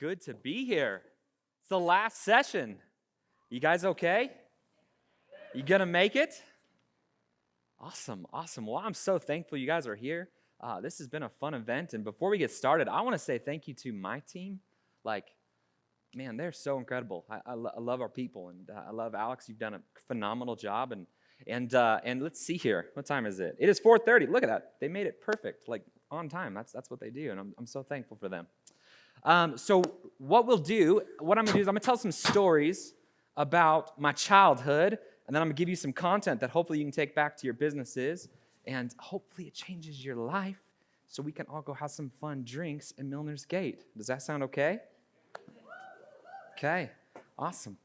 good to be here. It's the last session. You guys okay? You gonna make it? Awesome. Well, I'm so thankful you guys are here. This has been a fun event, and before we get started, I want to say thank you to my team. Man, they're so incredible. I love our people, and I love Alex. You've done a phenomenal job, and let's see here. What time is it? It is 4:30. Look at that. They made it perfect, on time. That's what they do, and I'm so thankful for them. So what I'm going to do is I'm going to tell some stories about my childhood, and then I'm going to give you some content that hopefully you can take back to your businesses, and hopefully it changes your life so we can all go have some fun drinks in Milner's Gate. Does that sound okay? Okay, awesome.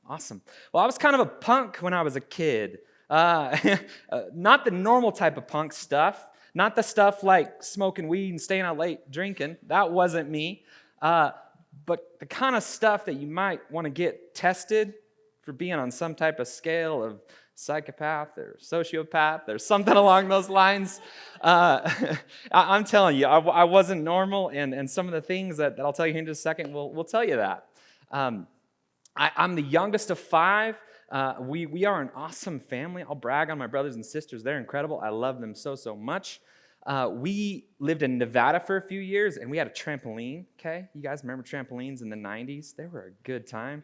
Well, I was kind of a punk when I was a kid. Not the normal type of punk stuff, not the stuff like smoking weed and staying out late drinking. That wasn't me. But the kind of stuff that you might want to get tested for being on some type of scale of psychopath or sociopath or something along those lines. I'm telling you, I wasn't normal, and some of the things that I'll tell you in just a second will tell you that. I'm the youngest of 5. We are an awesome family. I'll brag on my brothers and sisters. They're incredible. I love them so much. We lived in Nevada for a few years, and we had a trampoline, okay? You guys remember trampolines in the 90s? They were a good time.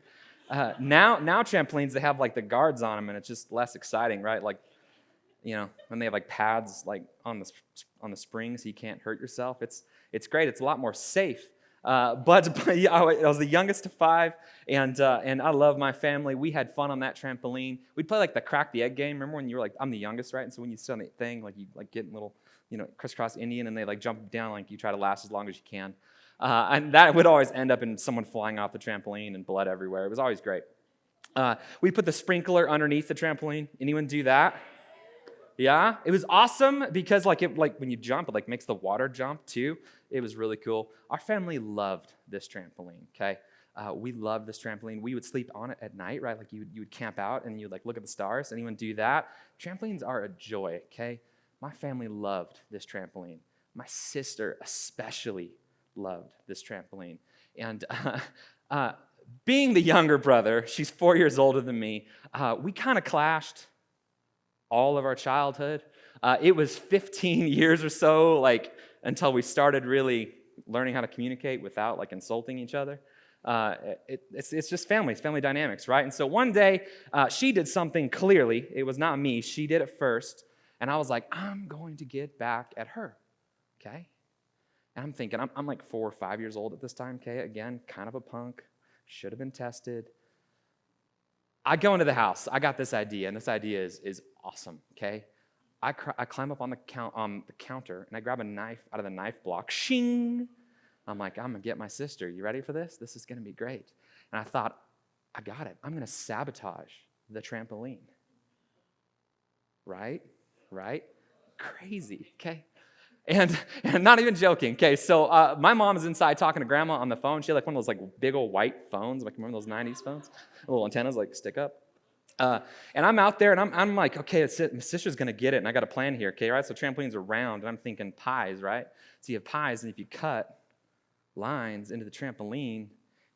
Now trampolines, they have, the guards on them, and it's just less exciting, right? When they have, pads, on the spring so you can't hurt yourself. It's great. It's a lot more safe. But yeah, I was the youngest of 5, and I love my family. We had fun on that trampoline. We'd play, the crack the egg game. Remember when you were, I'm the youngest, right? And so when you sit on the thing, you, get in little, crisscross Indian, and they, jump down, you try to last as long as you can. And that would always end up in someone flying off the trampoline and blood everywhere. It was always great. We put the sprinkler underneath the trampoline. Anyone do that? Yeah, it was awesome because when you jump, it makes the water jump too. It was really cool. Our family loved this trampoline, okay? We loved this trampoline. We would sleep on it at night, right? You would camp out and you'd look at the stars. Anyone do that? Trampolines are a joy, okay? My family loved this trampoline. My sister especially loved this trampoline. And being the younger brother, she's 4 years older than me, we kind of clashed all of our childhood. It was 15 years or so, until we started really learning how to communicate without, insulting each other. It's just family dynamics, right? And so one day, she did something clearly. It was not me. She did it first. And I was like, I'm going to get back at her, okay? And I'm thinking, I'm 4 or 5 years old at this time, okay? Again, kind of a punk. Should have been tested. I go into the house. I got this idea, and this idea is awesome, okay? I climb up on the counter, and I grab a knife out of the knife block. Shing! I'm like, I'm going to get my sister. You ready for this? This is going to be great. And I thought, I got it. I'm going to sabotage the trampoline. Right? Crazy, okay? And not even joking, okay? So my mom is inside talking to grandma on the phone. She had one of those big old white phones, remember those 90s phones? Little antennas stick up. And I'm out there, and I'm like, okay, that's it. My sister's going to get it, and I got a plan here, okay, right? So trampolines are round, and I'm thinking pies, right? So you have pies, and if you cut lines into the trampoline,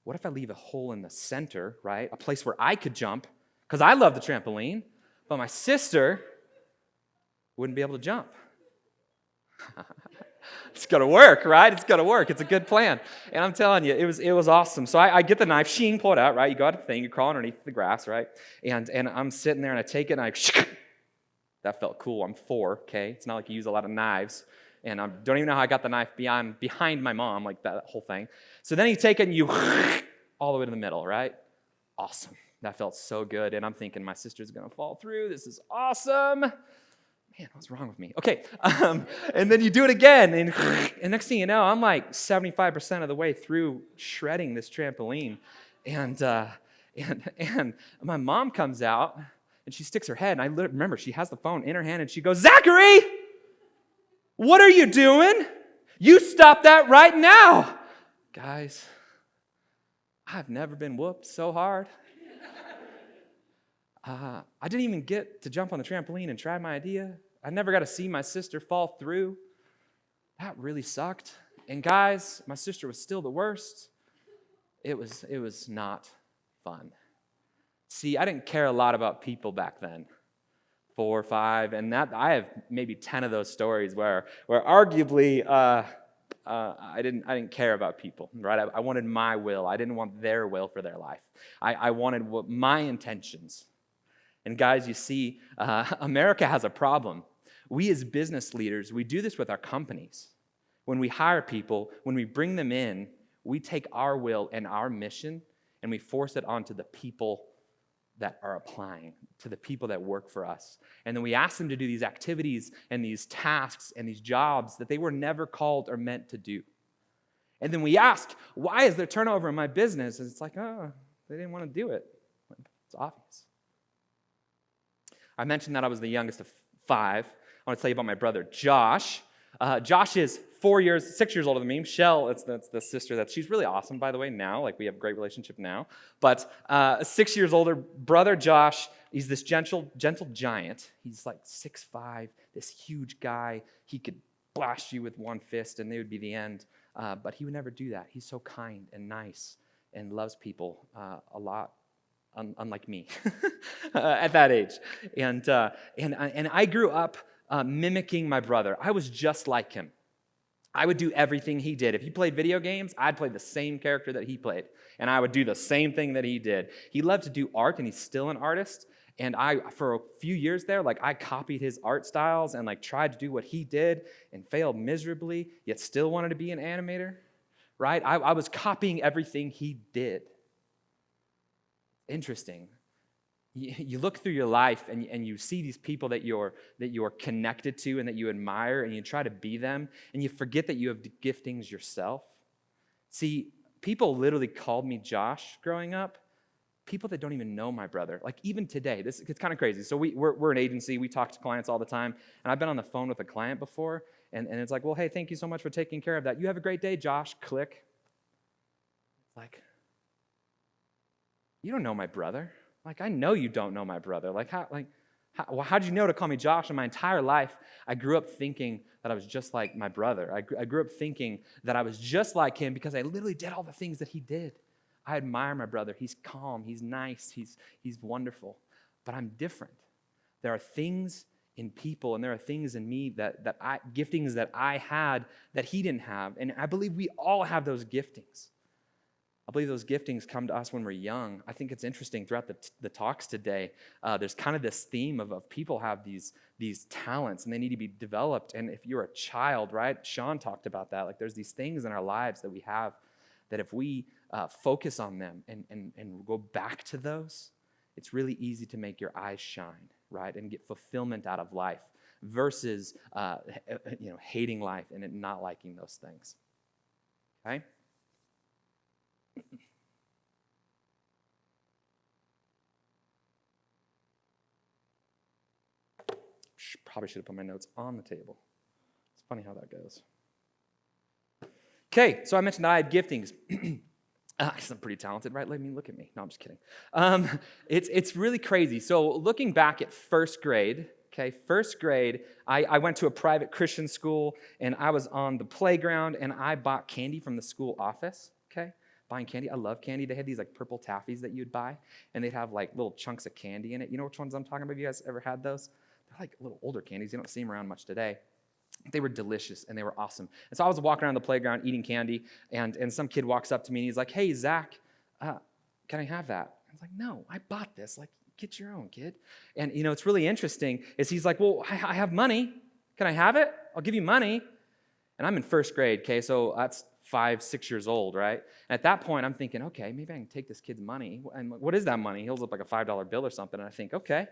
what if I leave a hole in the center, right? A place where I could jump, because I love the trampoline, but my sister wouldn't be able to jump. It's going to work, right? It's going to work. It's a good plan. And I'm telling you, it was awesome. So I get the knife, shing, pull it out, right? You got a thing, you crawl underneath the grass, right? And I'm sitting there, and I take it, and that felt cool. I'm 4, okay? It's not like you use a lot of knives. And I don't even know how I got the knife behind my mom, that whole thing. So then you take it, and you all the way to the middle, right? Awesome. That felt so good. And I'm thinking, my sister's going to fall through. This is awesome. Man, what's wrong with me? Okay, and then you do it again, and next thing you know, I'm 75% of the way through shredding this trampoline, and my mom comes out, and she sticks her head, and I remember she has the phone in her hand, and she goes, "Zachary, what are you doing? You stop that right now!" Guys, I've never been whooped so hard. I didn't even get to jump on the trampoline and try my idea. I never got to see my sister fall through. That really sucked. And guys, my sister was still the worst. it was not fun. See, I didn't care a lot about people back then. 4 or 5, and that I have maybe 10 of those stories where arguably I didn't care about people, right? I wanted my will. I didn't want their will for their life. I wanted my intentions. And guys, you see, America has a problem. We as business leaders, we do this with our companies. When we hire people, when we bring them in, we take our will and our mission and we force it onto the people that are applying, to the people that work for us. And then we ask them to do these activities and these tasks and these jobs that they were never called or meant to do. And then we ask, why is there turnover in my business? And it's like, oh, they didn't want to do it. It's obvious. I mentioned that I was the youngest of 5. I want to tell you about my brother, Josh. Josh is 6 years older than me. Michelle, that's the sister she's really awesome, by the way, now. Like, we have a great relationship now. But 6 years older, brother Josh, he's this gentle giant. He's like 6'5", this huge guy. He could blast you with one fist and it would be the end. But he would never do that. He's so kind and nice and loves people a lot, unlike me at that age. And I grew up mimicking my brother. I was just like him. I would do everything he did. If he played video games, I'd play the same character that he played. And I would do the same thing that he did. He loved to do art, and he's still an artist. And for a few years there, I copied his art styles and tried to do what he did and failed miserably, yet still wanted to be an animator, right? I was copying everything he did. Interesting. You look through your life and you see these people that you're connected to and that you admire, and you try to be them, and you forget that you have giftings yourself. See, people literally called me Josh growing up. People that don't even know my brother. Even today, it's kind of crazy. So we're an agency. We talk to clients all the time, and I've been on the phone with a client before, and it's like, well, hey, thank you so much for taking care of that. You have a great day, Josh. Click. It's you don't know my brother. I know you don't know my brother. How did you know to call me Josh? In my entire life, I grew up thinking that I was just like my brother. I grew up thinking that I was just like him because I literally did all the things that he did. I admire my brother. He's calm. He's nice. He's wonderful. But I'm different. There are things in people and there are things in me giftings that I had that he didn't have. And I believe we all have those giftings. I believe those giftings come to us when we're young. I think it's interesting throughout the talks today, there's kind of this theme of people have these talents and they need to be developed. And if you're a child, right? Sean talked about that. There's these things in our lives that we have that if we focus on them and go back to those, it's really easy to make your eyes shine, right? And get fulfillment out of life versus hating life and not liking those things. Okay? Probably should have put my notes on the table. It's funny how that goes. Okay, so I mentioned that I had giftings. Because I'm pretty talented, right? Look at me. No, I'm just kidding. It's really crazy. So looking back at first grade, I went to a private Christian school, and I was on the playground, and I bought candy from the school office, buying candy. I love candy. They had these purple taffies that you'd buy, and they'd have little chunks of candy in it. You know which ones I'm talking about? Have you guys ever had those? They're little older candies. You don't see them around much today. They were delicious, and they were awesome. And so I was walking around the playground eating candy, and some kid walks up to me, and he's like, hey, Zach, can I have that? I was like, no, I bought this. Get your own, kid. And, it's really interesting is he's like, well, I have money. Can I have it? I'll give you money. And I'm in first grade, so that's 5, 6 years old, right? And at that point, I'm thinking, okay, maybe I can take this kid's money. And what is that money? He holds up a $5 bill or something, and I think, okay.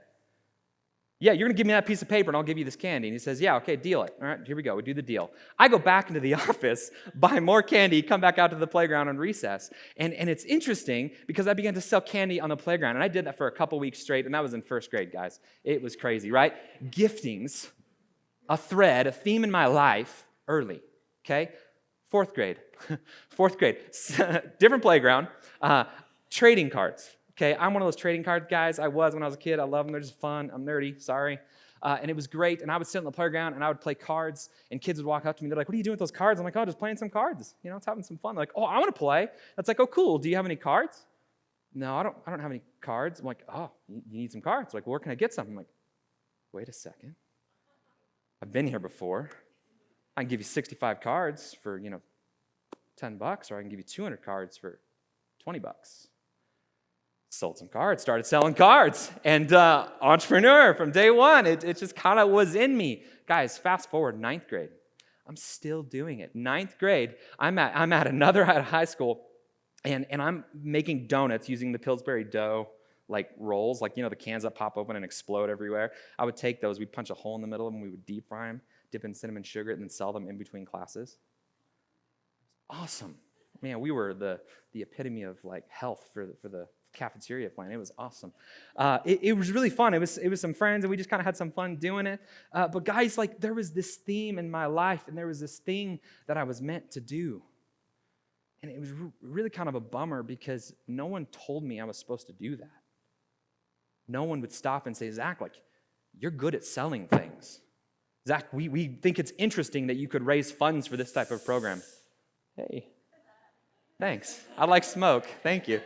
Yeah, you're going to give me that piece of paper, and I'll give you this candy. And he says, yeah, okay, deal it. All right, here we go. We do the deal. I go back into the office, buy more candy, come back out to the playground on recess. And it's interesting because I began to sell candy on the playground. And I did that for a couple weeks straight, and that was in first grade, guys. It was crazy, right? Giftings, a thread, a theme in my life early, okay? Fourth grade, different playground, trading cards. Okay, I'm one of those trading card guys. I was when I was a kid. I love them. They're just fun. I'm nerdy. Sorry. and it was great. And I would sit on the playground, and I would play cards, and kids would walk up to me. They're like, what are you doing with those cards? I'm like, oh, just playing some cards. It's having some fun. They're like, oh, I want to play. That's like, oh, cool. Do you have any cards? No, I don't have any cards. I'm like, oh, you need some cards. They're like, well, where can I get some? I'm like, wait a second. I've been here before. I can give you 65 cards for, $10, or I can give you 200 cards for $20. Sold some cards, started selling cards, and entrepreneur from day one. It just kind of was in me. Guys, fast forward, 9th grade. I'm still doing it. 9th grade, I'm at another high school, and I'm making donuts using the Pillsbury dough like rolls, like, the cans that pop open and explode everywhere. I would take those, we'd punch a hole in the middle of them, we would deep fry them, dip in cinnamon sugar, and then sell them in between classes. Awesome. Man, we were the epitome of like health for the cafeteria plan. It was awesome. It was really fun. It was some friends, and we just kind of had some fun doing it. But guys, like, there was this theme in my life, and there was this thing that I was meant to do. And it was really kind of a bummer because no one told me I was supposed to do that. No one would stop and say, Zach, like, you're good at selling things. Zach, we think it's interesting that you could raise funds for this type of program. Hey, thanks. I like smoke. Thank you.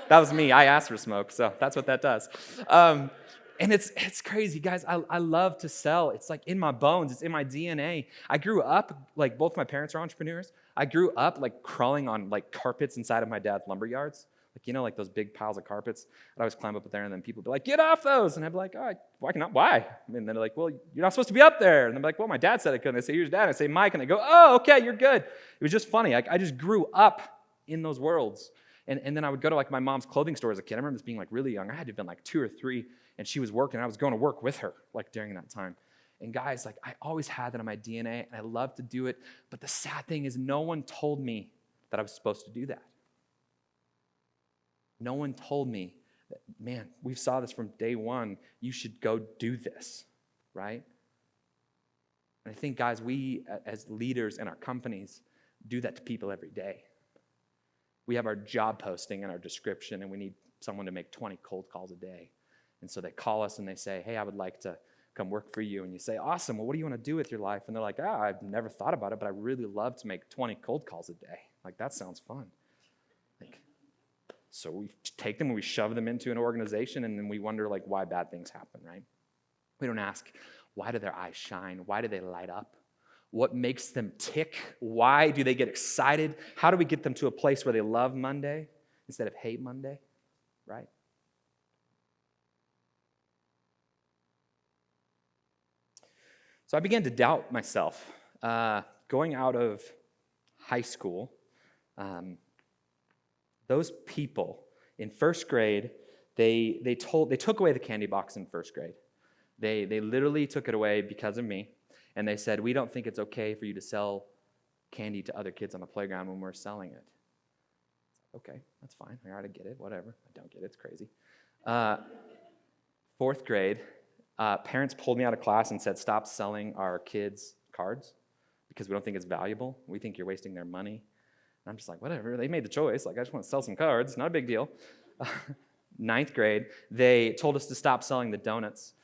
That was me. I asked for smoke, so that's what that does. And it's crazy, guys. I love to sell. It's like in my bones. It's in my DNA. I grew up, like, both my parents are entrepreneurs. I grew up, like, crawling on, like, carpets inside of my dad's lumber yards. Like, like those big piles of carpets. I'd always climb up there, and then people would be like, get off those. And I'd be like, oh, why not? Why? And they're like, well, you're not supposed to be up there. And I'm like, well, my dad said I couldn't. I say, here's Dad. I say, Mike. And they go, oh, okay, you're good. It was just funny. I just grew up in those worlds. And then I would go to, like, my mom's clothing store as a kid. I remember this being, like, really young. I had to have been, like, 2 or 3, and she was working. I was going to work with her, like, during that time. And guys, like, I always had that in my DNA, and I love to do it. But the sad thing is no one told me that I was supposed to do that. No one told me that, man, we saw this from day one. You should go do this, right? And I think, guys, we as leaders in our companies do that to people every day. We have our job posting and our description, and we need someone to make 20 cold calls a day. And so they call us and they say, hey, I would like to come work for you. And you say, awesome, well, what do you want to do with your life? And they're like, I've never thought about it, but I really love to make 20 cold calls a day. Like, that sounds fun. So we take them and we shove them into an organization, and then we wonder, like, why bad things happen, right? We don't ask, why do their eyes shine? Why do they light up? What makes them tick? Why do they get excited? How do we get them to a place where they love Monday instead of hate Monday, right? So I began to doubt myself. Going out of high school, those people in first grade, they took away the candy box in first grade. They literally took it away because of me, and they said, we don't think it's okay for you to sell candy to other kids on the playground when we're selling it. Okay, that's fine. I gotta get it, whatever. I don't get it, it's crazy. 4th grade, parents pulled me out of class and said, stop selling our kids cards because we don't think it's valuable. We think you're wasting their money. And I'm just like, whatever, they made the choice. Like, I just want to sell some cards, not a big deal. 9th grade, they told us to stop selling the donuts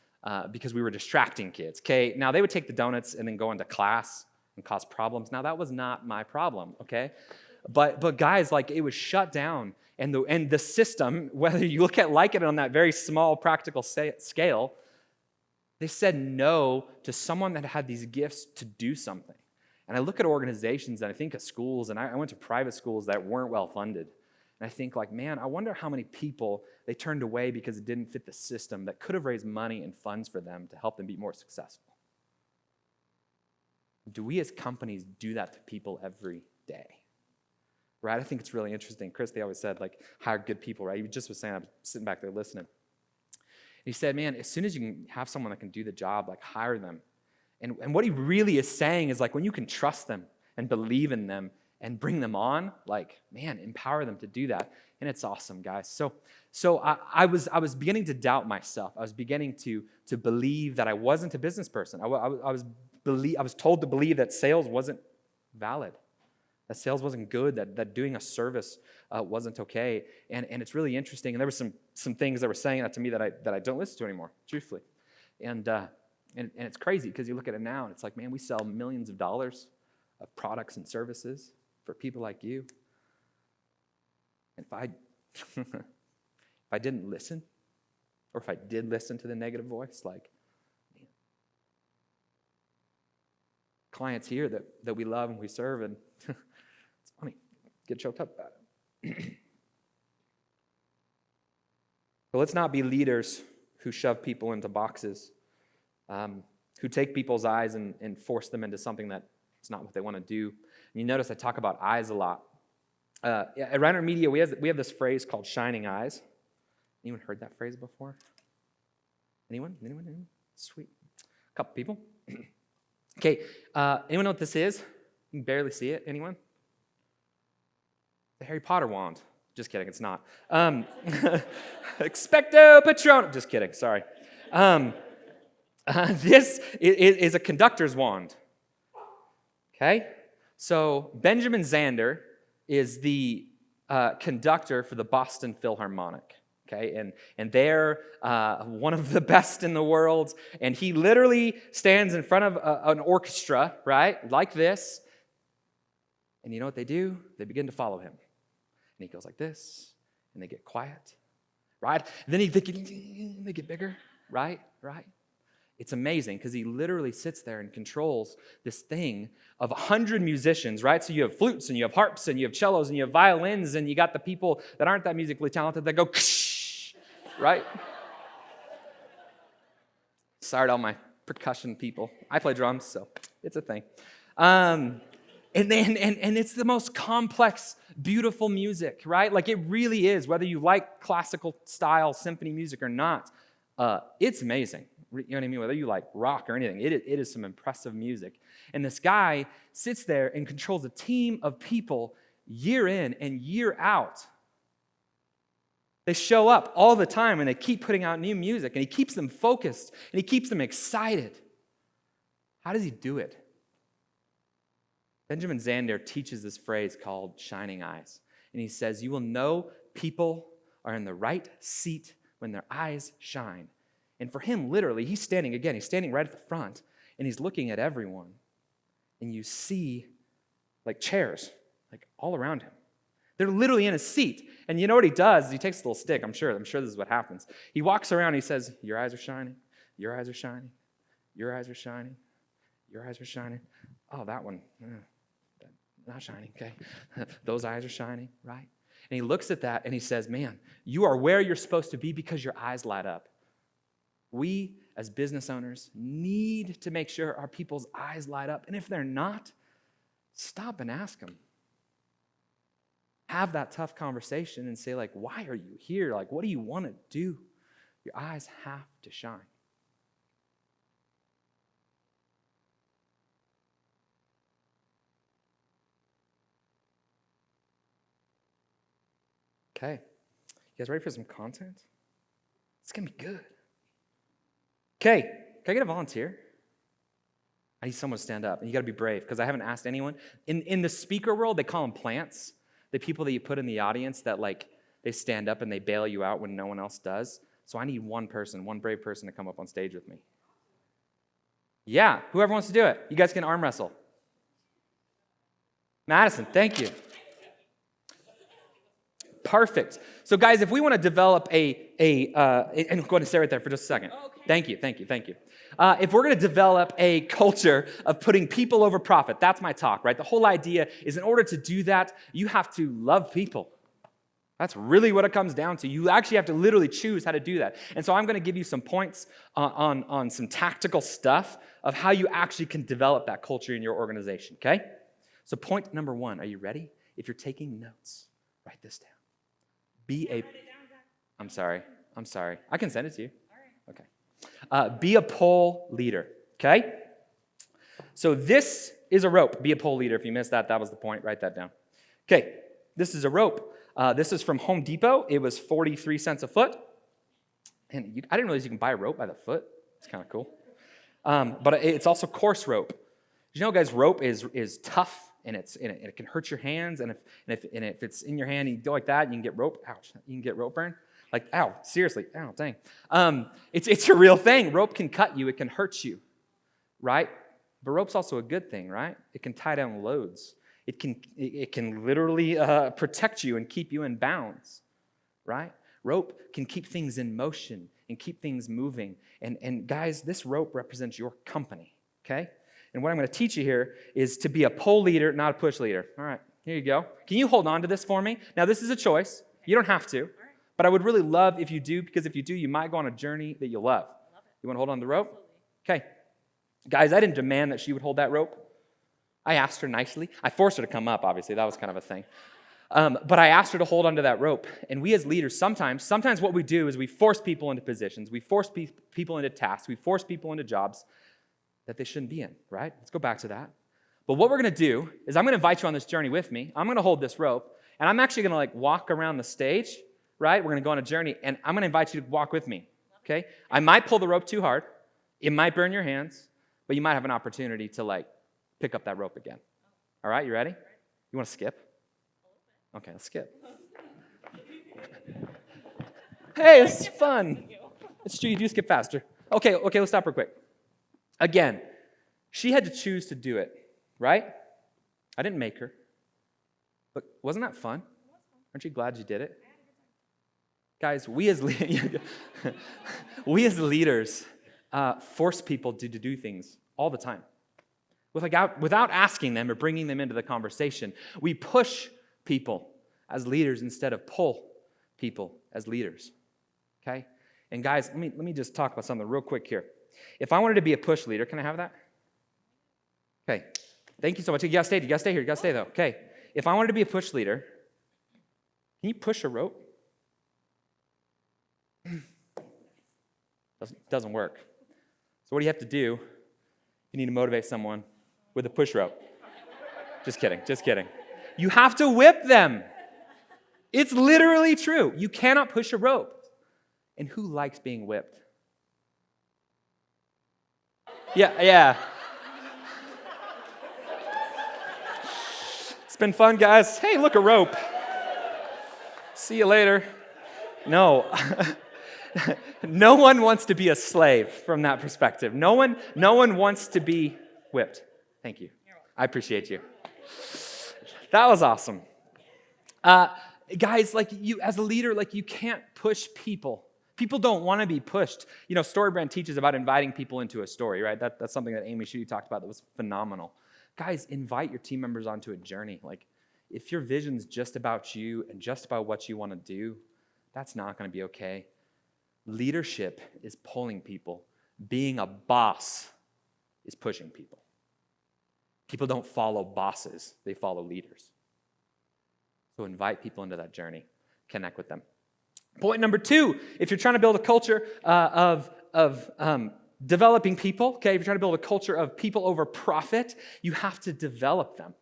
because we were distracting kids. Okay, now they would take the donuts and then go into class and cause problems. Now that was not my problem, okay? But guys, like, it was shut down. And the system, whether you look at it on that very small practical scale, they said no to someone that had these gifts to do something. And I look at organizations and I think of schools, and I went to private schools that weren't well funded. And I think, like, man, I wonder how many people they turned away because it didn't fit the system that could have raised money and funds for them to help them be more successful. Do we as companies do that to people every day? Right? I think it's really interesting. Chris, they always said, like, hire good people, right? He just was saying, I'm sitting back there listening. And he said, man, as soon as you can have someone that can do the job, like, hire them. And what he really is saying is, like, when you can trust them and believe in them and bring them on, like, man, empower them to do that. And it's awesome, guys. So I was beginning to doubt myself. I was beginning to believe that I wasn't a business person. I was told to believe that sales wasn't valid, that sales wasn't good, that doing a service wasn't okay. And it's really interesting. And there were some things that were saying that to me that I don't listen to anymore, truthfully. And And it's crazy because you look at it now and it's like, man, we sell millions of dollars of products and services for people like you. And if I didn't listen, or if I did listen to the negative voice, like, man, clients here that we love and we serve, and it's funny, get choked up about it. But let's not be leaders who shove people into boxes, who take people's eyes and force them into something that it's not what they want to do. And you notice I talk about eyes a lot. At Rinard Media, we have this phrase called shining eyes. Anyone heard that phrase before? Anyone? Sweet. A couple people. Okay, anyone know what this is? You can barely see it. Anyone? The Harry Potter wand. Just kidding, it's not. Expecto Patronum. Just kidding, sorry. This is a conductor's wand. Okay? So Benjamin Zander is the conductor for the Boston Philharmonic. Okay? And they're one of the best in the world. And he literally stands in front of an orchestra, right? Like this. And you know what they do? They begin to follow him. And he goes like this, and they get quiet, right? And then they get bigger, right? It's amazing because he literally sits there and controls this thing of 100 musicians, right? So you have flutes, and you have harps, and you have cellos, and you have violins, and you got the people that aren't that musically talented that go, right? Sorry to all my percussion people. I play drums, so it's a thing. And it's the most complex, beautiful music, right? Like it really is, whether you like classical style symphony music or not, it's amazing. You know what I mean? Whether you like rock or anything, it is some impressive music. And this guy sits there and controls a team of people year in and year out. They show up all the time and they keep putting out new music, and he keeps them focused and he keeps them excited. How does he do it? Benjamin Zander teaches this phrase called shining eyes. And he says, you will know people are in the right seat when their eyes shine. And for him, literally, he's standing right at the front, and he's looking at everyone. And you see, like chairs, like all around him. They're literally in a seat. And you know what he does? He takes a little stick, I'm sure this is what happens. He walks around and he says, your eyes are shining, your eyes are shining, your eyes are shining, your eyes are shining. Oh, that one. Not shining, okay? Those eyes are shining, right? And he looks at that and he says, man, you are where you're supposed to be because your eyes light up. We, as business owners, need to make sure our people's eyes light up. And if they're not, stop and ask them. Have that tough conversation and say, like, why are you here? Like, what do you want to do? Your eyes have to shine. Okay, you guys ready for some content? It's going to be good. Okay, can I get a volunteer? I need someone to stand up, and you got to be brave because I haven't asked anyone. In the speaker world, they call them plants. The people that you put in the audience that like they stand up and they bail you out when no one else does. So I need one brave person to come up on stage with me. Yeah, whoever wants to do it. You guys can arm wrestle. Madison, thank you. Perfect. So guys, if we want to develop and I'm going to stay right there for just a second. Okay. Thank you. If we're going to develop a culture of putting people over profit, that's my talk, right? The whole idea is in order to do that, you have to love people. That's really what it comes down to. You actually have to literally choose how to do that. And so I'm going to give you some points on some tactical stuff of how you actually can develop that culture in your organization, okay? So point number 1, are you ready? If you're taking notes, write this down. I'm sorry. I can send it to you. Okay. Be a pole leader, okay? So this is a rope. Be a pole leader. If you missed that, that was the point. Write that down. Okay, this is a rope. This is from Home Depot. It was 43 cents a foot. And I didn't realize you can buy a rope by the foot. It's kind of cool. But it's also coarse rope. Did you know, guys, rope is tough. And it can hurt your hands, and if it's in your hand and you go like that, you can get rope. Ouch! You can get rope burn. Like, ow, seriously, ow, dang. It's a real thing. Rope can cut you. It can hurt you, right? But rope's also a good thing, right? It can tie down loads. It can literally protect you and keep you in bounds, right? Rope can keep things in motion and keep things moving. And guys, this rope represents your company, okay? And what I'm going to teach you here is to be a pull leader, not a push leader. All right, here you go. Can you hold on to this for me? Now, this is a choice. You don't have to. But I would really love if you do, because if you do, you might go on a journey that you'll love. You want to hold on to the rope? Okay. Guys, I didn't demand that she would hold that rope. I asked her nicely. I forced her to come up, obviously. That was kind of a thing. But I asked her to hold onto that rope. And we as leaders, sometimes what we do is we force people into positions. We force people into tasks. We force people into jobs that they shouldn't be in, right? Let's go back to that. But what we're going to do is I'm going to invite you on this journey with me. I'm going to hold this rope, and I'm actually going to walk around the stage, right? We're going to go on a journey, and I'm going to invite you to walk with me, okay? I might pull the rope too hard. It might burn your hands, but you might have an opportunity to pick up that rope again. All right, you ready? You want to skip? Okay, let's skip. Hey, it's fun. It's true, you do skip faster. Okay, let's stop real quick. Again, she had to choose to do it, right? I didn't make her. But wasn't that fun? Aren't you glad you did it? Guys, we as leaders force people to do things all the time. Without asking them or bringing them into the conversation, we push people as leaders instead of pull people as leaders, okay? And guys, let me just talk about something real quick here. If I wanted to be a push leader, can I have that? Okay, thank you so much. You gotta stay here. You gotta stay, though. Okay, if I wanted to be a push leader, can you push a rope? Doesn't work. So what do you have to do? You need to motivate someone with a push rope. Just kidding. You have to whip them. It's literally true. You cannot push a rope. And who likes being whipped? Yeah. It's been fun, guys. Hey, look, a rope. See you later. No. No one wants to be a slave from that perspective. No one wants to be whipped. Thank you. I appreciate you. That was awesome. Guys, you as a leader, you can't push people. People don't want to be pushed. StoryBrand teaches about inviting people into a story, right? That's something that Amy Schutte talked about that was phenomenal. Guys, invite your team members onto a journey. If your vision's just about you and just about what you want to do, that's not going to be okay. Leadership is pulling people. Being a boss is pushing people. People don't follow bosses. They follow leaders. So invite people into that journey. Connect with them. Point number 2, if you're trying to build a culture of developing people, okay, if you're trying to build a culture of people over profit, you have to develop them,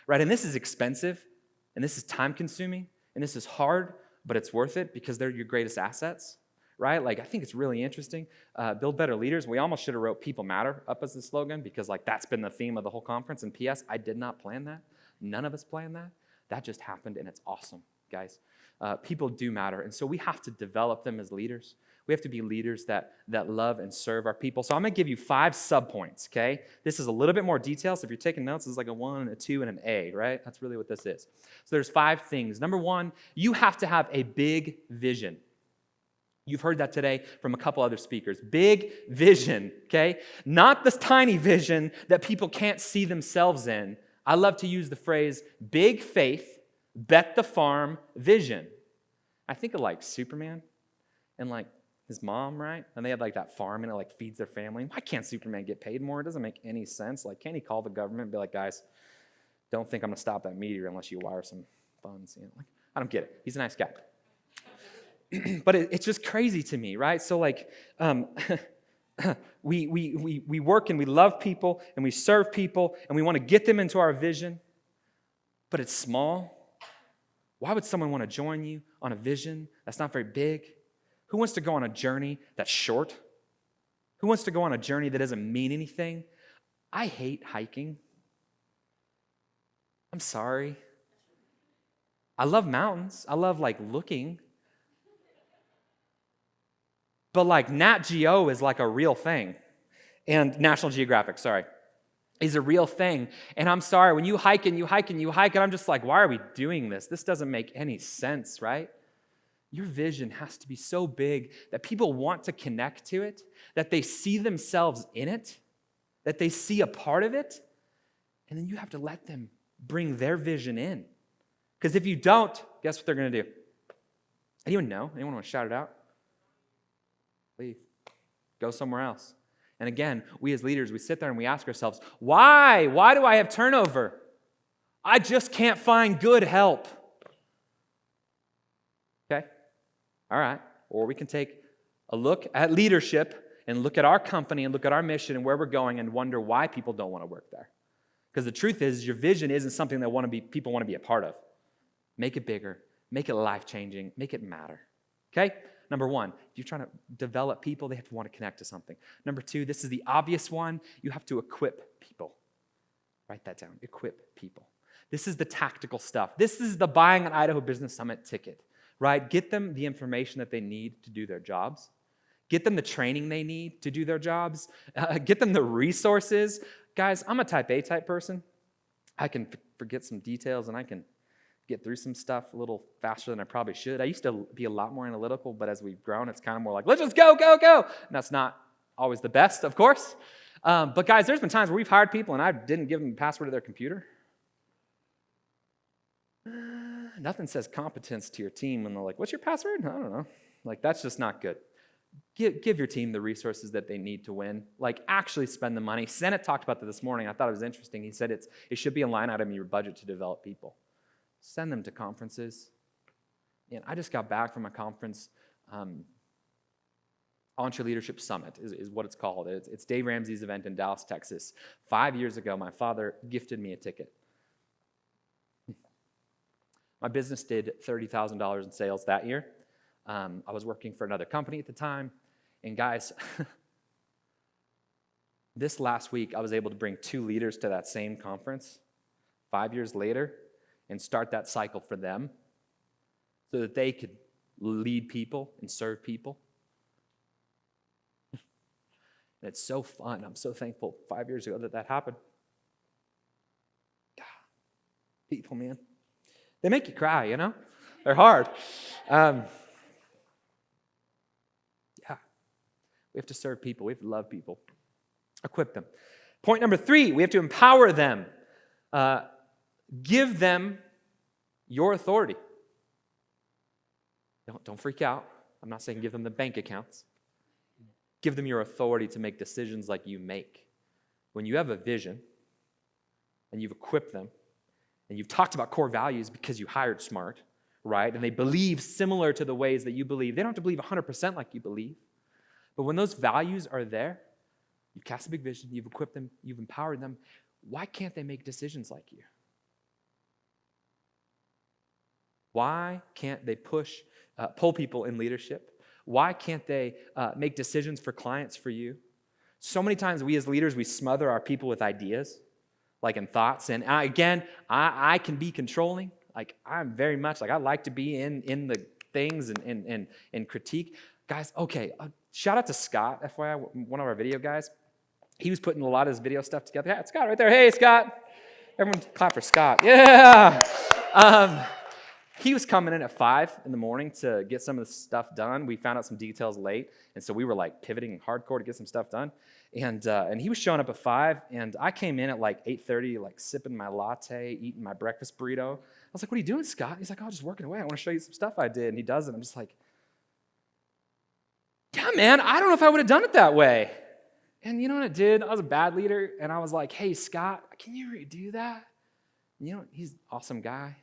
right? And this is expensive, and this is time-consuming, and this is hard, but it's worth it because they're your greatest assets, right? I think it's really interesting. Build better leaders. We almost should have wrote People Matter up as the slogan because, that's been the theme of the whole conference. And P.S., I did not plan that. None of us planned that. That just happened, and it's awesome, guys. People do matter, and so we have to develop them as leaders. We have to be leaders that love and serve our people. So I'm going to give you 5 subpoints, okay? This is a little bit more detail, so if you're taking notes, this is a 1, a 2, and an A, right? That's really what this is. So there's 5 things. Number 1, you have to have a big vision. You've heard that today from a couple other speakers. Big vision, okay? Not this tiny vision that people can't see themselves in. I love to use the phrase big faith, bet the farm vision. I think of Superman and his mom, right? And they had that farm and it feeds their family. Why can't Superman get paid more? It doesn't make any sense. Can't he call the government and be like, guys, don't think I'm going to stop that meteor unless you wire some funds? I don't get it. He's a nice guy. But it's just crazy to me, right? So we work and we love people and we serve people and we want to get them into our vision, but it's small. Why would someone want to join you on a vision that's not very big? Who wants to go on a journey that's short? Who wants to go on a journey that doesn't mean anything? I hate hiking. I'm sorry. I love mountains. I love looking. But like Nat Geo is like a real thing. And National Geographic, sorry, is a real thing. And I'm sorry, when you hike and you hike and you hike, and I'm just like, why are we doing this? This doesn't make any sense, right? Your vision has to be so big that people want to connect to it, that they see themselves in it, that they see a part of it, and then you have to let them bring their vision in. Because if you don't, guess what they're going to do? Anyone know? Anyone want to shout it out? Leave. Go somewhere else. And again, we as leaders, we sit there and we ask ourselves, why? Why do I have turnover? I just can't find good help. Okay? All right. Or we can take a look at leadership and look at our company and look at our mission and where we're going and wonder why people don't want to work there. Because the truth is, your vision isn't something that people want to be a part of. Make it bigger. Make it life-changing. Make it matter. Okay? Number one, if you're trying to develop people, they have to want to connect to something. Number two, this is the obvious one. You have to equip people. Write that down. Equip people. This is the tactical stuff. This is the buying an Idaho Business Summit ticket, right? Get them the information that they need to do their jobs. Get them the training they need to do their jobs. Get them the resources. Guys, I'm a type A type person. I can forget some details and I can get through some stuff a little faster than I probably should. I used to be a lot more analytical, but as we've grown, it's kind of more like, let's just go, go, go. And that's not always the best, of course. But guys, there's been times where we've hired people and I didn't give them the password to their computer. Nothing says competence to your team when they're like, what's your password? I don't know. Like, that's just not good. Give your team the resources that they need to win. Like, actually spend the money. Senate talked about that this morning. I thought it was interesting. He said it should be a line item in your budget to develop people. Send them to conferences. And I just got back from a conference, EntreLeadership Summit is what it's called. It's Dave Ramsey's event in Dallas, Texas. 5 years ago, my father gifted me a ticket. My business did $30,000 in sales that year. I was working for another company at the time. And guys, this last week, I was able to bring 2 leaders to that same conference 5 years later and start that cycle for them so that they could lead people and serve people. And it's so fun. I'm so thankful 5 years ago that happened. People, man. They make you cry, you know? They're hard. Yeah. We have to serve people. We have to love people. Equip them. Point number 3, we have to empower them. Give them your authority. Don't freak out. I'm not saying give them the bank accounts. Give them your authority to make decisions like you make. When you have a vision and you've equipped them and you've talked about core values because you hired smart, right? And they believe similar to the ways that you believe. They don't have to believe 100% like you believe. But when those values are there, you've cast a big vision, you've equipped them, you've empowered them. Why can't they make decisions like you? Why can't they pull people in leadership? Why can't they make decisions for clients for you? So many times we as leaders, we smother our people with ideas, like in thoughts. And again, I can be controlling. Like I'm very much like I like to be in the things and critique. Guys, okay, shout out to Scott, FYI, one of our video guys. He was putting a lot of his video stuff together. Yeah, Scott right there. Hey, Scott. Everyone clap for Scott. Yeah. He was coming in at 5 in the morning to get some of the stuff done. We found out some details late, and so we were like pivoting hardcore to get some stuff done. And he was showing up at 5, and I came in at like 8:30, like sipping my latte, eating my breakfast burrito. I was like, "What are you doing, Scott?" He's like, "Oh, just working away. I want to show you some stuff I did." And he does it. I'm just like, "Yeah, man, I don't know if I would have done it that way." And you know what I did? I was a bad leader, and I was like, "Hey, Scott, can you redo that?" And you know, he's an awesome guy.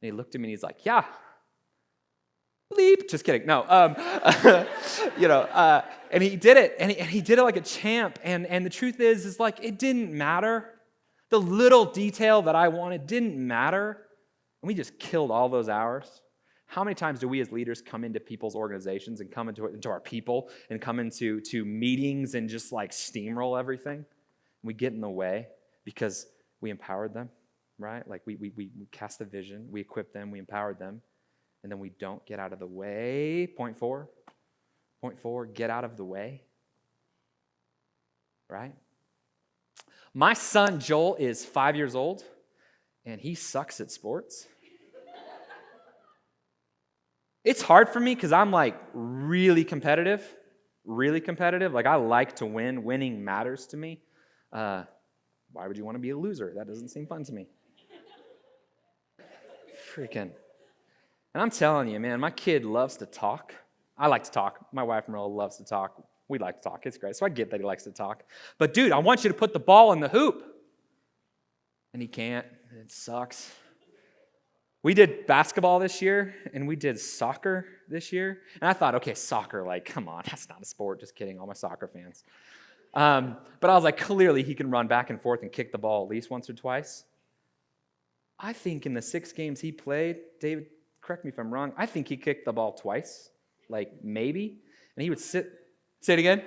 And he looked at me and he's like, "Yeah, bleep." Just kidding. No. And he did it. And he did it like a champ. And the truth is like it didn't matter. The little detail that I wanted didn't matter. And we just killed all those hours. How many times do we as leaders come into people's organizations and come into our people and come into meetings and just like steamroll everything? And we get in the way because we empowered them. Right? Like we cast the vision, we equipped them, we empowered them, and then we don't get out of the way. Point 4, Point 4, get out of the way. Right? My son, Joel, is 5 years old, and he sucks at sports. It's hard for me because I'm like really competitive. Like I like to win. Winning matters to me. Why would you want to be a loser? That doesn't seem fun to me. Freaking. And I'm telling you, man, my kid loves to talk. I like to talk. My wife, Merle, loves to talk. We like to talk. It's great. So I get that he likes to talk. But dude, I want you to put the ball in the hoop. And he can't. It sucks. We did basketball this year, and we did soccer this year. And I thought, okay, soccer, like, come on, that's not a sport. Just kidding, all my soccer fans. But I was like, clearly he can run back and forth and kick the ball at least once or twice. I think in the 6 games he played, David, correct me if I'm wrong, I think he kicked the ball twice, like maybe. And he would say it again?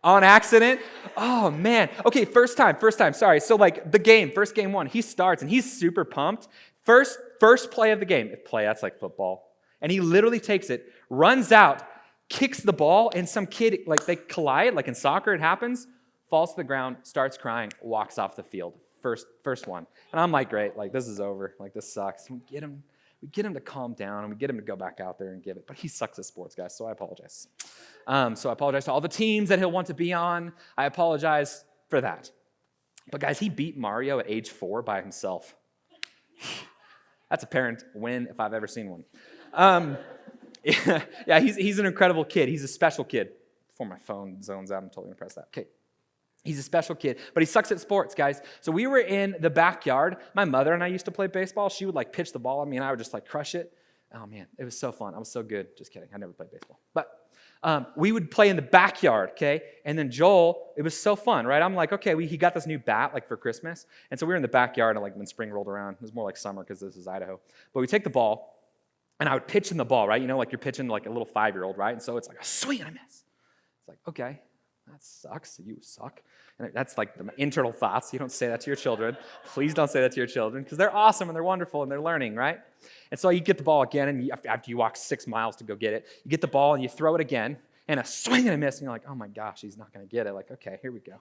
On accident? Oh, man. Okay, first time, sorry. So like first game 1, he starts, and he's super pumped. First play of the game. That's like football. And he literally takes it, runs out, kicks the ball, and some kid, like they collide, like in soccer it happens, falls to the ground, starts crying, walks off the field. First one. And I'm like, great, like this is over. Like this sucks. We get him to calm down, and we get him to go back out there and give it. But he sucks at sports, guys, so I apologize. So I apologize to all the teams that he'll want to be on. I apologize for that. But guys, he beat Mario at age 4 by himself. That's a parent win if I've ever seen one. Yeah, he's an incredible kid. He's a special kid. Before my phone zones out, I'm totally going to press that. Okay. He's a special kid, but he sucks at sports, guys. So we were in the backyard. My mother and I used to play baseball. She would like pitch the ball at me, and I would just like crush it. Oh, man, it was so fun. I was so good. Just kidding. I never played baseball. But we would play in the backyard, okay? And then Joel, it was so fun, right? I'm like, okay, he got this new bat like for Christmas. And so we were in the backyard, and like when spring rolled around, it was more like summer because this is Idaho. But we take the ball, and I would pitch in the ball, right? You know, like you're pitching like a little 5-year-old, right? And so it's like a swing and a miss. It's like, okay, that sucks. You suck. And that's like the internal thoughts. You don't say that to your children. Please don't say that to your children because they're awesome and they're wonderful and they're learning, right? And so you get the ball again, and after you walk 6 miles to go get it, you get the ball and you throw it again, and a swing and a miss, and you're like, oh my gosh, he's not going to get it. Like, okay, here we go.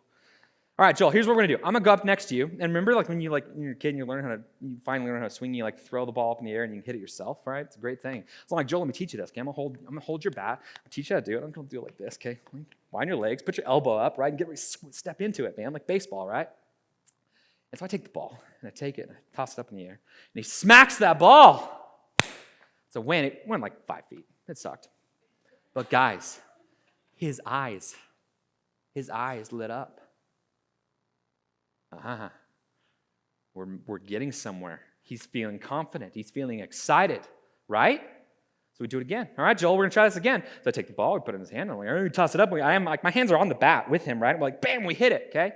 All right, Joel, here's what we're going to do. I'm going to go up next to you, and remember like when you're a kid and you finally learn how to swing, you like throw the ball up in the air and you can hit it yourself, right? It's a great thing. So I'm like, Joel, let me teach you this, okay? I'm going to hold your bat. I'll teach you how to do it. I'm going to do it like this, okay? Wind your legs, put your elbow up, right? And get ready to step into it, man, like baseball, right? And so I take the ball, and I take it, and I toss it up in the air, and he smacks that ball. It's a win. It went like 5 feet. It sucked. But guys, his eyes lit up. We're getting somewhere. He's feeling confident. He's feeling excited, right? So we do it again. All right, Joel, we're going to try this again. So I take the ball, we put it in his hand, and we toss it up. My hands are on the bat with him, right? We're like, bam, we hit it, okay?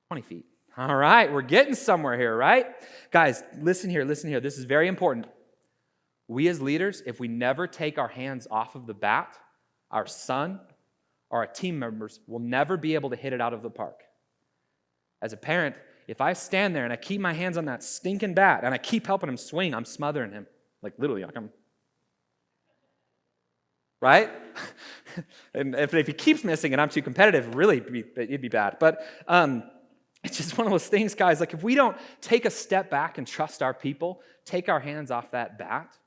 20 feet. All right, we're getting somewhere here, right? Guys, listen here. This is very important. We as leaders, if we never take our hands off of the bat, our son or our team members will never be able to hit it out of the park. As a parent, if I stand there and I keep my hands on that stinking bat and I keep helping him swing, I'm smothering him. Like literally, like I'm, right? And if he keeps missing and I'm too competitive, really, it'd be bad. But it's just one of those things, guys, like if we don't take a step back and trust our people, take our hands off that bat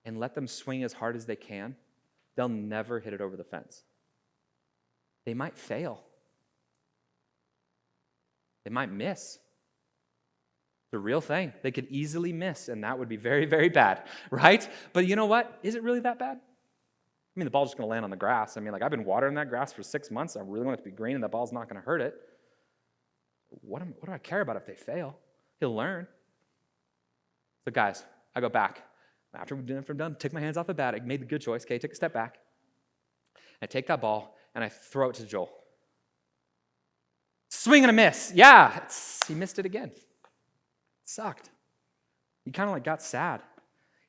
and let them swing as hard as they can, they'll never hit it over the fence. They might fail. They might miss. The real thing. They could easily miss, and that would be very, very bad, right? But you know what? Is it really that bad? I mean, the ball's just going to land on the grass. I mean, like I've been watering that grass for 6 months. I really want it to be green, and that ball's not going to hurt it. What do I care about if they fail? He'll learn. So guys, I go back. After I'm done, take my hands off the bat. I made the good choice, okay? Take a step back. I take that ball, and I throw it to Joel. Swing and a miss. Yeah, he missed it again. It sucked. He kind of like got sad.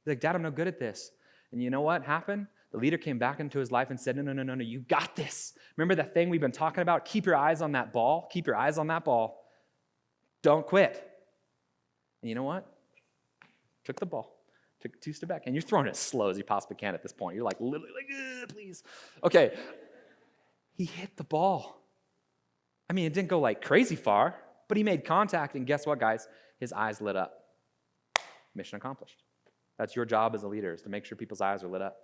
He's like, Dad, I'm no good at this. And you know what happened? The leader came back into his life and said, no, you got this. Remember that thing we've been talking about? Keep your eyes on that ball. Keep your eyes on that ball. Don't quit. And you know what? Took the ball took 2 steps back, and you're throwing it as slow as you possibly can at this point. You're like, literally like, please. Okay. He hit the ball. I mean, it didn't go like crazy far, but he made contact, and guess what, guys? His eyes lit up. Mission accomplished. That's your job as a leader, is to make sure people's eyes are lit up.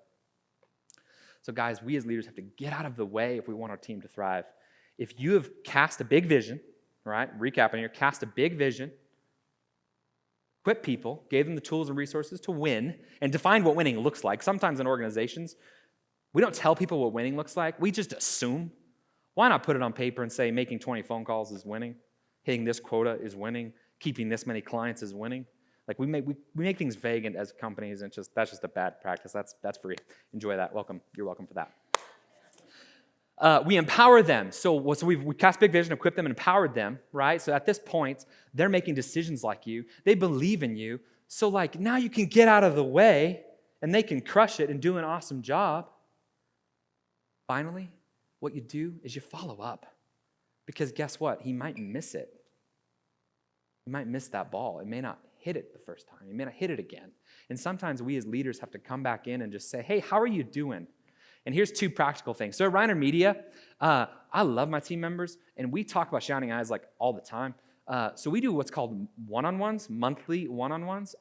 So guys, we as leaders have to get out of the way if we want our team to thrive. If you have cast a big vision, right? Recapping here, cast a big vision, equip people, gave them the tools and resources to win, and defined what winning looks like. Sometimes in organizations, we don't tell people what winning looks like. We just assume. Why not put it on paper and say making 20 phone calls is winning, hitting this quota is winning, keeping this many clients is winning? Like we make things vague as companies, and that's just a bad practice. That's free. Enjoy that. Welcome. You're welcome for that. We empower them. So we cast big vision, equipped them, and empowered them, right? So at this point, they're making decisions like you. They believe in you. So like now you can get out of the way, and they can crush it and do an awesome job. Finally, what you do is you follow up. Because guess what? He might miss it. He might miss that ball. It may not hit it the first time. He may not hit it again. And sometimes we as leaders have to come back in and just say, hey, how are you doing? And here's 2 practical things. So at Rinard Media, I love my team members, and we talk about shining eyes like all the time. So we do what's called one-on-ones, monthly one-on-ones.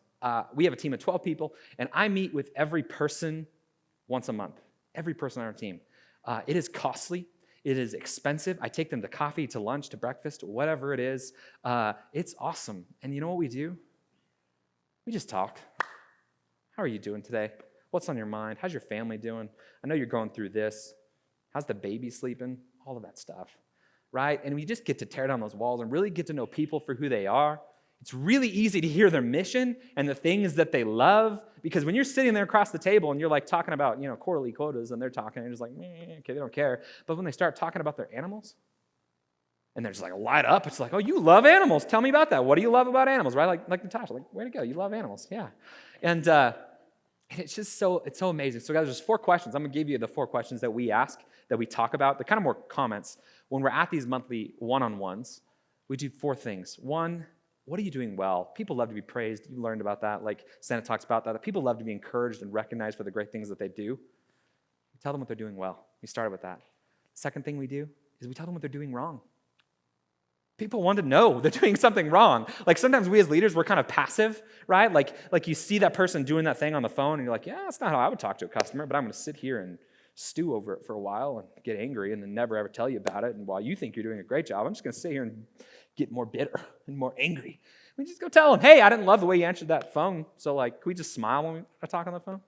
We have a team of 12 people, and I meet with every person once a month, every person on our team. It is costly. It is expensive. I take them to coffee, to lunch, to breakfast, whatever it is. It's awesome. And you know what we do? We just talk. How are you doing today? What's on your mind? How's your family doing? I know you're going through this. How's the baby sleeping? All of that stuff, right? And we just get to tear down those walls and really get to know people for who they are. It's really easy to hear their mission and the things that they love, because when you're sitting there across the table and you're like talking about, quarterly quotas, and they're talking, and you're just like, okay, they don't care. But when they start talking about their animals, and they're just like light up, it's like, oh, you love animals. Tell me about that. What do you love about animals, right? Like Natasha, like, way to go. You love animals. Yeah. And it's just it's so amazing. So guys, there's 4 questions. I'm going to give you the 4 questions that we ask, that we talk about. They're kind of more comments. When we're at these monthly one-on-ones, we do 4 things. 1, what are you doing well? People love to be praised. You learned about that. Like Santa talks about that. People love to be encouraged and recognized for the great things that they do. We tell them what they're doing well. We started with that. Second thing we do is we tell them what they're doing wrong. People want to know they're doing something wrong. Like sometimes we as leaders, we're kind of passive, right? Like you see that person doing that thing on the phone, and you're like, yeah, that's not how I would talk to a customer, but I'm going to sit here and stew over it for a while and get angry and then never ever tell you about it. And while you think you're doing a great job, I'm just going to sit here and get more bitter and more angry. We just go tell them, hey, I didn't love the way you answered that phone, so like, can we just smile when we talk on the phone?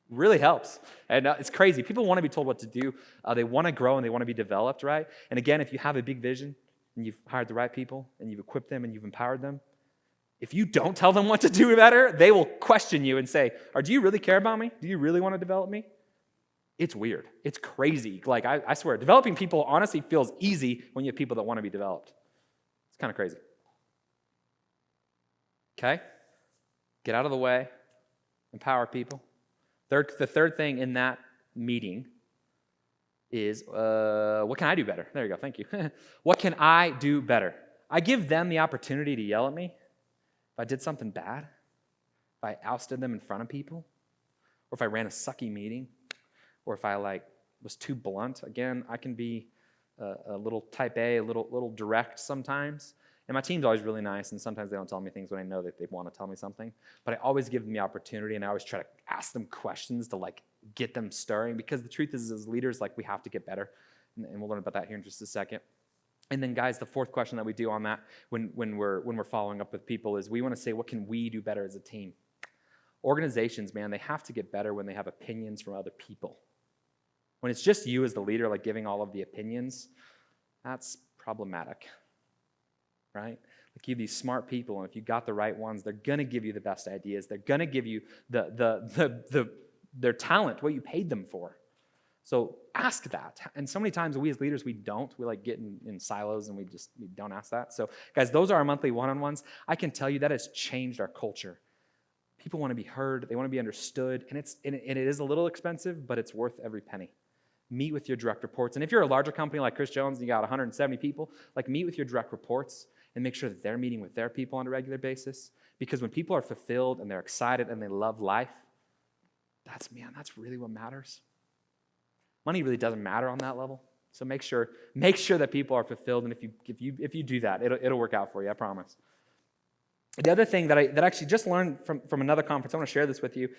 Really helps. And it's crazy. People want to be told what to do. They want to grow and they want to be developed, right? And again, if you have a big vision and you've hired the right people and you've equipped them and you've empowered them, if you don't tell them what to do better, they will question you and say, do you really care about me? Do you really want to develop me? It's weird. It's crazy. Like, I swear, developing people honestly feels easy when you have people that want to be developed. It's kind of crazy. Okay? Get out of the way. Empower people. The third thing in that meeting is, what can I do better? There you go, thank you. What can I do better? I give them the opportunity to yell at me if I did something bad, if I ousted them in front of people, or if I ran a sucky meeting, or if I was too blunt. Again, I can be a little type A, a little direct sometimes. And my team's always really nice, and sometimes they don't tell me things when I know that they want to tell me something. But I always give them the opportunity, and I always try to ask them questions to get them stirring, because the truth is, as leaders, we have to get better. And we'll learn about that here in just a second. And then, guys, the 4th question that we do on that when we're following up with people is we want to say, what can we do better as a team? Organizations, man, they have to get better when they have opinions from other people. When it's just you as the leader, giving all of the opinions, that's problematic. Right? You have these smart people, and if you got the right ones, they're going to give you the best ideas. They're going to give you their talent, what you paid them for. So ask that. And so many times we as leaders, we don't. We get in silos, and we don't ask that. So guys, those are our monthly one-on-ones. I can tell you that has changed our culture. People want to be heard. They want to be understood. And it is a little expensive, but it's worth every penny. Meet with your direct reports. And if you're a larger company like Chris Jones, and you got 170 people, meet with your direct reports and make sure that they're meeting with their people on a regular basis. Because when people are fulfilled and they're excited and they love life, that's really what matters. Money really doesn't matter on that level. So make sure that people are fulfilled, and if you do that, it'll work out for you, I promise. The other thing that I actually just learned from another conference, I want to share this with you,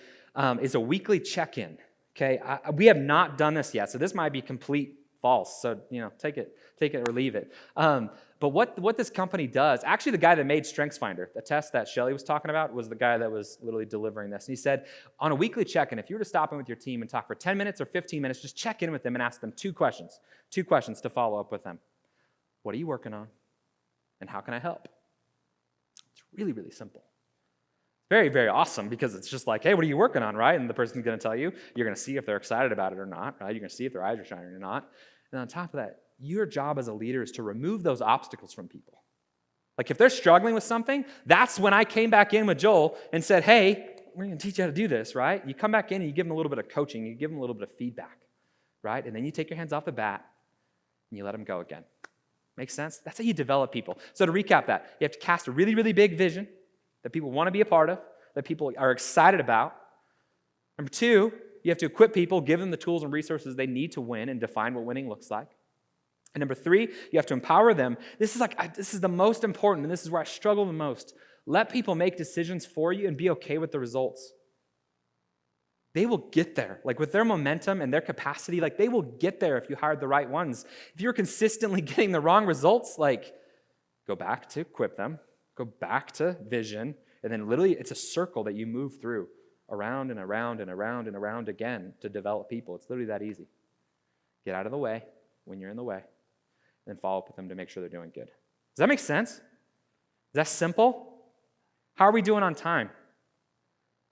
is a weekly check-in. Okay, we have not done this yet, so this might be complete false. So take it or leave it. But what this company does, actually, the guy that made StrengthsFinder, the test that Shelly was talking about, was the guy that was literally delivering this. And he said, on a weekly check-in, if you were to stop in with your team and talk for 10 minutes or 15 minutes, just check in with them and ask them two questions to follow up with them. What are you working on? And how can I help? It's really, really simple. Very, very awesome, because it's just like, hey, what are you working on, right? And the person's going to tell you. You're going to see if they're excited about it or not, right? You're going to see if their eyes are shining or not. And on top of that, your job as a leader is to remove those obstacles from people. Like if they're struggling with something, that's when I came back in with Joel and said, hey, we're going to teach you how to do this, right? You come back in and you give them a little bit of coaching, you give them a little bit of feedback, right? And then you take your hands off the bat and you let them go again. Makes sense? That's how you develop people. So to recap that, you have to cast a really, really big vision that people want to be a part of, that people are excited about. Number two, you have to equip people, give them the tools and resources they need to win and define what winning looks like. And number three, you have to empower them. This is the most important, and this is where I struggle the most. Let people make decisions for you and be okay with the results. They will get there. Like with their momentum and their capacity, like they will get there if you hired the right ones. If you're consistently getting the wrong results, like go back to equip them, go back to vision, and then literally it's a circle that you move through around and around and around and around again to develop people. It's literally that easy. Get out of the way when you're in the way, and then follow up with them to make sure they're doing good. Does that make sense? Is that simple? How are we doing on time?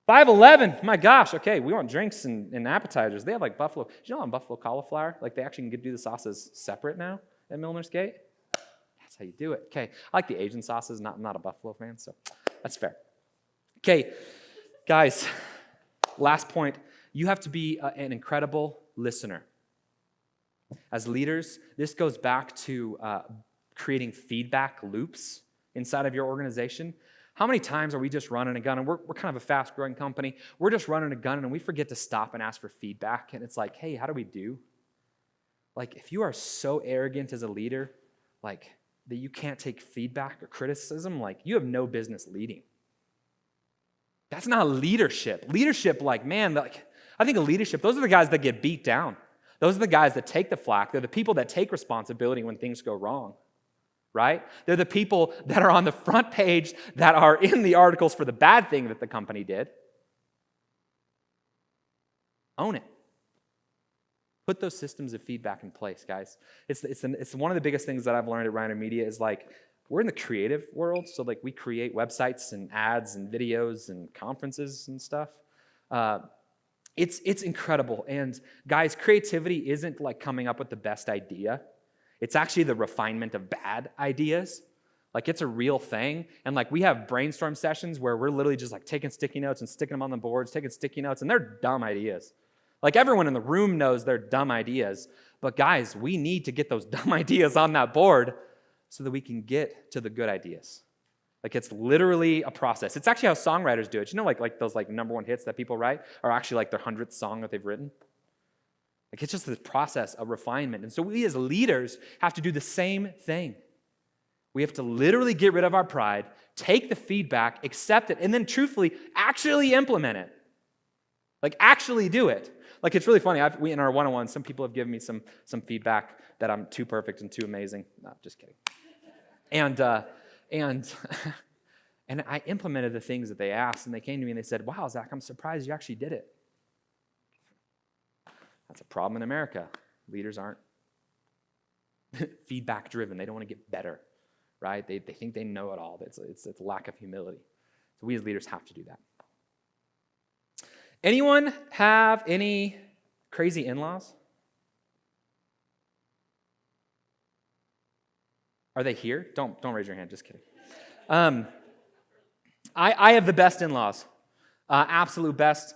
5:11. My gosh. Okay, we want drinks and appetizers. They have like buffalo. Did you know on buffalo cauliflower, like they actually can do the sauces separate now at Milner's Gate? That's how you do it. Okay, I like the Asian sauces. I'm not a buffalo fan, so that's fair. Okay, guys, last point. You have to be an incredible listener. As leaders, this goes back to creating feedback loops inside of your organization. How many times are we just running a gun, and we're kind of a fast-growing company, we're just running a gun, and we forget to stop and ask for feedback, and it's like, hey, how do we do? Like, if you are so arrogant as a leader, like, that you can't take feedback or criticism, like, you have no business leading. That's not leadership. Leadership, like, man, like, I think of leadership, those are the guys that get beat down. Those are the guys that take the flack. They're the people that take responsibility when things go wrong, right? They're the people that are on the front page that are in the articles for the bad thing that the company did. Own it. Put those systems of feedback in place, guys. It's one of the biggest things that I've learned at Rinard Media is like, we're in the creative world, so like we create websites and ads and videos and conferences and stuff. It's incredible. And guys, creativity isn't like coming up with the best idea. It's actually the refinement of bad ideas. Like it's a real thing. And like we have brainstorm sessions where we're literally just like taking sticky notes and sticking them on the boards, taking sticky notes, and they're dumb ideas. Like everyone in the room knows they're dumb ideas. But guys, we need to get those dumb ideas on that board so that we can get to the good ideas. Like it's literally a process. It's actually how songwriters do it. You know, like those like number one hits that people write are actually like their 100th song that they've written. Like it's just this process of refinement. And so we as leaders have to do the same thing. We have to literally get rid of our pride, take the feedback, accept it, and then truthfully actually implement it. Like actually do it. Like it's really funny. In our one-on-ones, some people have given me some feedback that I'm too perfect and too amazing. No, just kidding. And I implemented the things that they asked, and they came to me and they said, wow, Zach, I'm surprised you actually did it. That's a problem in America. Leaders aren't feedback driven. They don't want to get better, right? They think they know it all. It's a lack of humility. So we as leaders have to do that. Anyone have any crazy in-laws? Are they here? Don't raise your hand, just kidding. I have the best in-laws, absolute best.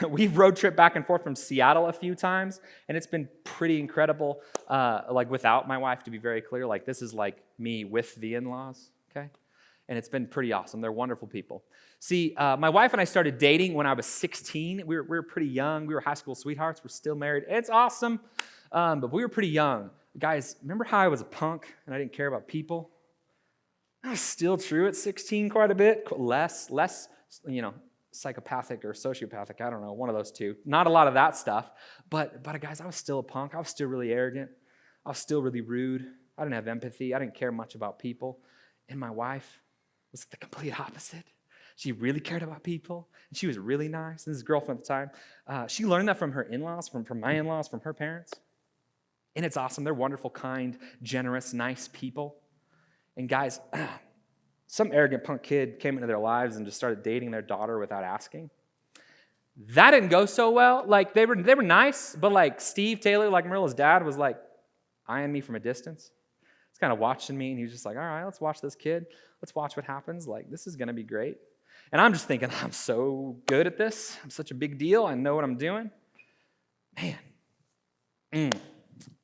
We've road tripped back and forth from Seattle a few times, and it's been pretty incredible, like without my wife, to be very clear. Like this is like me with the in-laws, okay? and it's been pretty awesome. They're wonderful people. See, my wife and I started dating when I was 16. We were pretty young. We were high school sweethearts. We're still married. It's awesome, but we were pretty young. Guys, remember how I was a punk and I didn't care about people? That's still true at 16 quite a bit. Less, psychopathic or sociopathic. I don't know, one of those two. Not a lot of that stuff. But guys, I was still a punk. I was still really arrogant. I was still really rude. I didn't have empathy. I didn't care much about people. And my wife was the complete opposite. She really cared about people, and she was really nice. This is girlfriend at the time. She learned that from her in-laws, from my in-laws, from her parents. And it's awesome. They're wonderful, kind, generous, nice people. And guys, some arrogant punk kid came into their lives and just started dating their daughter without asking. That didn't go so well. Like, they were nice, but like Steve Taylor, like Marilla's dad, was like eyeing me from a distance. He's kind of watching me, and he was just like, all right, let's watch this kid. Let's watch what happens. Like, this is going to be great. And I'm just thinking, I'm so good at this. I'm such a big deal. I know what I'm doing. Man.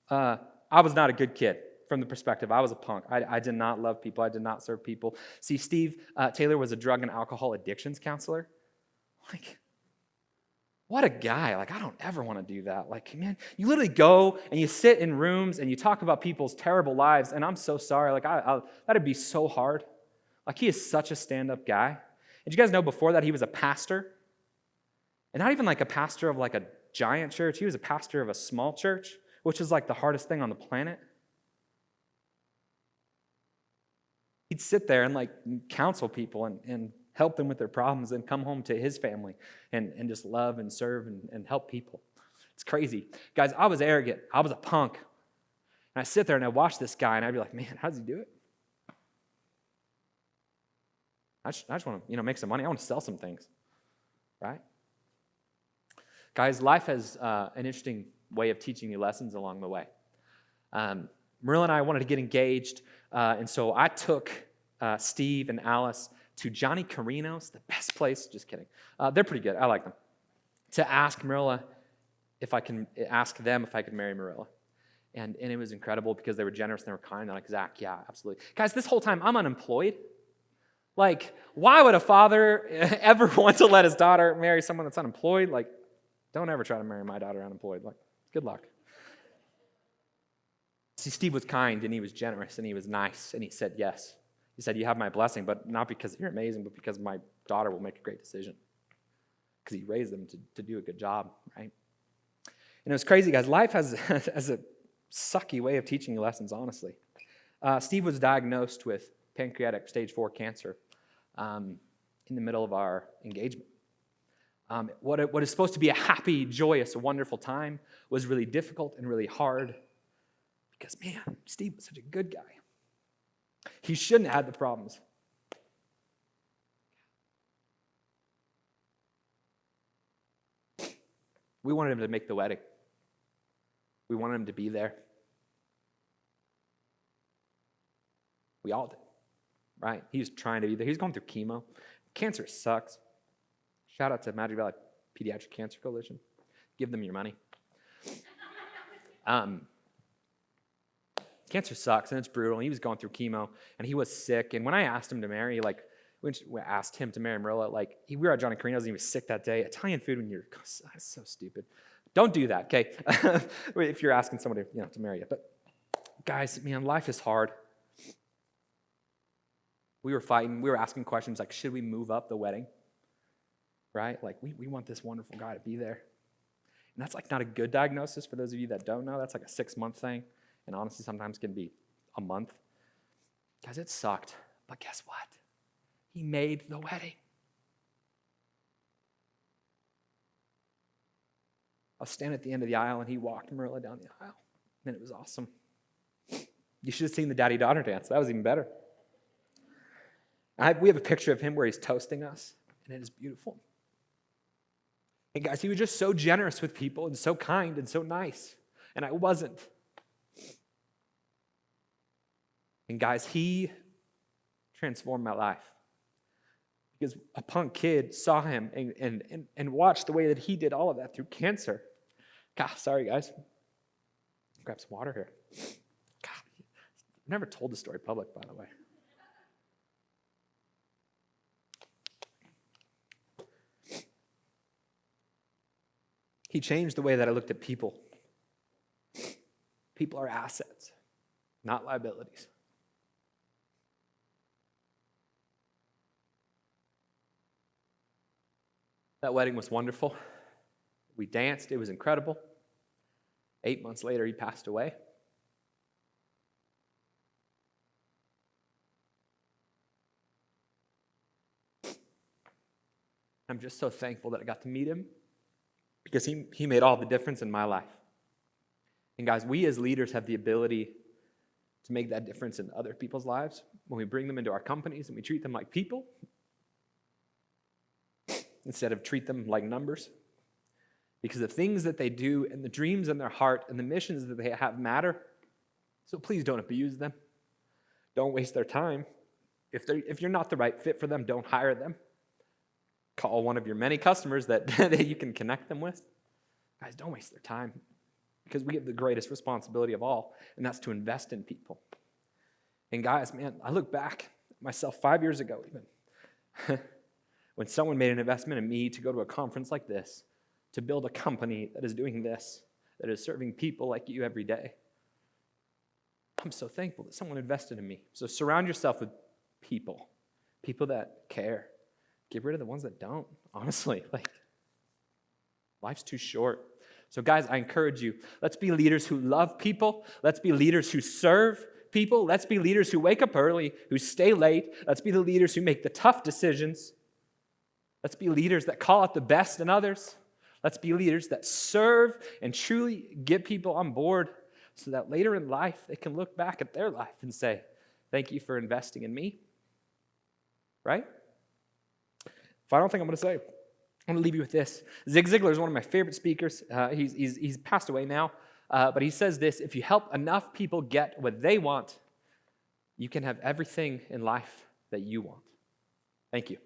I was not a good kid from the perspective. I was a punk. I did not love people. I did not serve people. See, Steve Taylor was a drug and alcohol addictions counselor. Like, what a guy. Like, I don't ever want to do that. Like, man, you literally go and you sit in rooms and you talk about people's terrible lives, and I'm so sorry. Like, that'd be so hard. Like, he is such a stand-up guy. And you guys know before that he was a pastor? And not even like a pastor of like a giant church. He was a pastor of a small church, which is like the hardest thing on the planet. He'd sit there and like counsel people and help them with their problems and come home to his family and just love and serve and help people. It's crazy. Guys, I was arrogant. I was a punk. And I sit there and I watch this guy and I'd be like, man, how does he do it? I just want to, make some money. I want to sell some things, right? Guys, life has an interesting way of teaching you lessons along the way. Marilla and I wanted to get engaged, and so I took Steve and Alice to Johnny Carino's, the best place. Just kidding. They're pretty good. I like them. To ask Marilla if I can ask them if I could marry Marilla. And it was incredible because they were generous and they were kind. They're like, Zach, yeah, absolutely. Guys, this whole time I'm unemployed. Like, why would a father ever want to let his daughter marry someone that's unemployed? Like, don't ever try to marry my daughter unemployed. Like, good luck. See, Steve was kind, and he was generous, and he was nice, and he said yes. He said, you have my blessing, but not because you're amazing, but because my daughter will make a great decision. Because he raised them to do a good job, right? And it was crazy, guys. Life has a sucky way of teaching you lessons, honestly. Steve was diagnosed with pancreatic stage 4 cancer in the middle of our engagement. What is supposed to be a happy, joyous, wonderful time was really difficult and really hard because, man, Steve was such a good guy. He shouldn't have had the problems. We wanted him to make the wedding. We wanted him to be there. We all did, right? He was trying to be there. He was going through chemo. Cancer sucks. Shout out to Magic Valley Pediatric Cancer Coalition. Give them your money. Cancer sucks, and it's brutal. He was going through chemo, and he was sick. And when I asked him to marry, when I asked him to marry Marilla, we were at Johnny Carino's, and he was sick that day. Italian food when you're, that's so stupid. Don't do that, okay? If you're asking somebody, to marry you. But guys, man, life is hard. We were fighting. We were asking questions like, should we move up the wedding? Right? Like, we want this wonderful guy to be there. And that's not a good diagnosis for those of you that don't know. That's a 6-month thing. And honestly, sometimes can be a month. Guys, it sucked. But guess what? He made the wedding. I was standing at the end of the aisle, and he walked Marilla down the aisle. And it was awesome. You should have seen the daddy-daughter dance. That was even better. We have a picture of him where he's toasting us, and it is beautiful. And guys, he was just so generous with people and so kind and so nice, and I wasn't. And guys, he transformed my life because a punk kid saw him and watched the way that he did all of that through cancer. God, sorry, guys. Grab some water here. God, I've never told the story public, by the way. He changed the way that I looked at people. People are assets, not liabilities. That wedding was wonderful. We danced. It was incredible. 8 months later, he passed away. I'm just so thankful that I got to meet him because he made all the difference in my life. And guys, we as leaders have the ability to make that difference in other people's lives when we bring them into our companies and we treat them like people instead of treat them like numbers. Because the things that they do and the dreams in their heart and the missions that they have matter. So please don't abuse them. Don't waste their time. If you're not the right fit for them, don't hire them. Call one of your many customers that you can connect them with. Guys, don't waste their time because we have the greatest responsibility of all, and that's to invest in people. And guys, man, I look back at myself 5 years ago even when someone made an investment in me to go to a conference like this, to build a company that is doing this, that is serving people like you every day. I'm so thankful that someone invested in me. So surround yourself with people that care. Get rid of the ones that don't, honestly. Life's too short. So guys, I encourage you, let's be leaders who love people. Let's be leaders who serve people. Let's be leaders who wake up early, who stay late. Let's be the leaders who make the tough decisions. Let's be leaders that call out the best in others. Let's be leaders that serve and truly get people on board so that later in life they can look back at their life and say, thank you for investing in me. Right? Final thing I'm going to say, I'm going to leave you with this. Zig Ziglar is one of my favorite speakers. He's passed away now, but he says this: if you help enough people get what they want, you can have everything in life that you want. Thank you.